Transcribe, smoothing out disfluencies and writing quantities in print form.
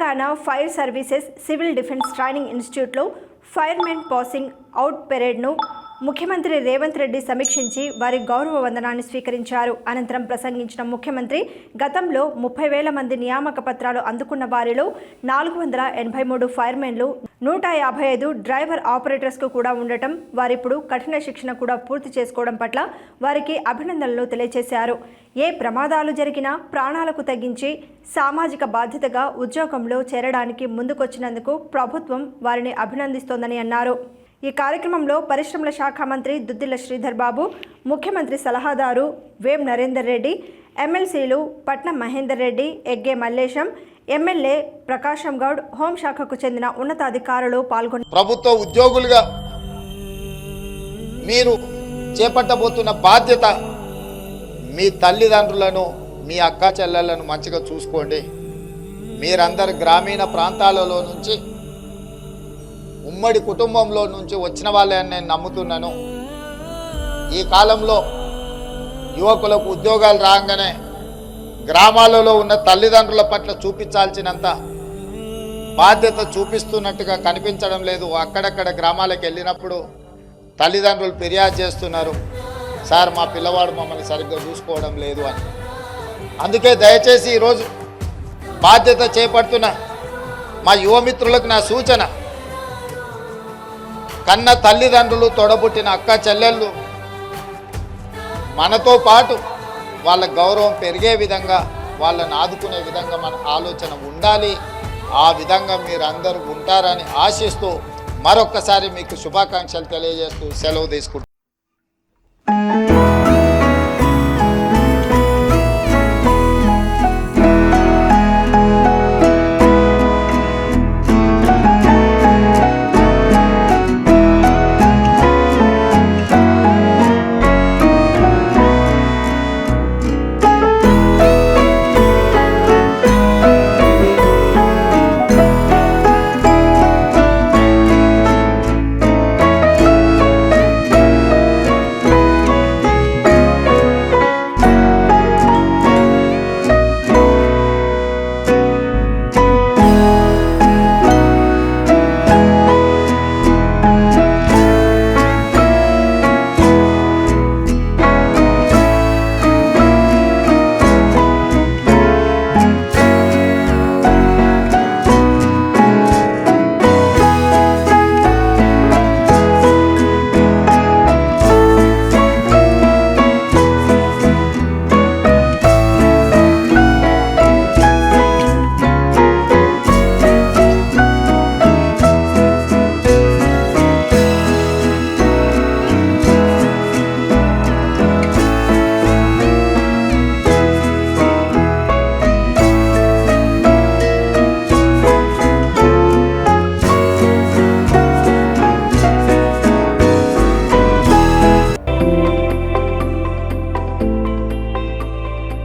Telangana fire services civil defence training ఇన్స్టిట్యూట్లో firemen passing out పెరేడ్ను ముఖ్యమంత్రి రేవంత్ రెడ్డి సమీక్షించి వారి గౌరవ వందనాన్ని స్వీకరించారు. అనంతరం ప్రసంగించిన ముఖ్యమంత్రి గతంలో 30,000 మంది నియామక పత్రాలు అందుకున్న వారిలో 483 ఫైర్మెన్లు, 155 డ్రైవర్ ఆపరేటర్స్కు కూడా ఉండటం, వారిప్పుడు కఠిన శిక్షణ కూడా పూర్తి చేసుకోవడం పట్ల వారికి అభినందనలు తెలియజేశారు. ఏ ప్రమాదాలు జరిగినా ప్రాణాలకు తగ్గించి సామాజిక బాధ్యతగా ఉద్యోగంలో చేరడానికి ముందుకొచ్చినందుకు ప్రభుత్వం వారిని అభినందిస్తోందని అన్నారు. ఈ కార్యక్రమంలో పరిశ్రమల శాఖ మంత్రి దుద్దిల్ల శ్రీధర్ బాబు, ముఖ్యమంత్రి సలహాదారు వేం నరేందర్ రెడ్డి, ఎమ్మెల్సీలు పట్నం మహేందర్ రెడ్డి, ఎగ్గే మల్లేశం, ఎమ్మెల్యే ప్రకాశం గౌడ్, హోంశాఖకు చెందిన ఉన్నతాధికారులు పాల్గొన్నారు. ప్రభుత్వ ఉద్యోగులుగా మీరు చేపట్టబోతున్న బాధ్యత మీ తల్లిదండ్రులను, మీ అక్క చెల్లెళ్లను మంచిగా చూసుకోండి. మీరందరు గ్రామీణ ప్రాంతాలలో నుంచి, ఉమ్మడి కుటుంబంలో నుంచి వచ్చిన వాళ్ళే అని నేను నమ్ముతున్నాను. ఈ కాలంలో యువకులకు ఉద్యోగాలు రాగానే గ్రామాలలో ఉన్న తల్లిదండ్రుల పట్ల చూపించాల్సినంత బాధ్యత చూపిస్తున్నట్టుగా కనిపించడం లేదు. అక్కడక్కడ గ్రామాలకు వెళ్ళినప్పుడు తల్లిదండ్రులు ఫిర్యాదు చేస్తున్నారు, సార్ మా పిల్లవాడు మమ్మల్ని సరిగ్గా చూసుకోవడం లేదు అని. అందుకే దయచేసి ఈరోజు బాధ్యత చేపడుతున్న మా యువమిత్రులకు నా సూచన, కన్న తల్లిదండ్రులు, తోడబుట్టిన అక్క చెల్లెళ్ళు మనతో పాటు వాళ్ళ గౌరవం పెరిగే విధంగా, వాళ్ళని ఆదుకునే విధంగా మన ఆలోచన ఉండాలి. ఆ విధంగా మీరందరూ ఉంటారని ఆశిస్తూ మరొక్కసారి మీకు శుభాకాంక్షలు తెలియజేస్తూ సెలవు తీసుకుంటున్నాను.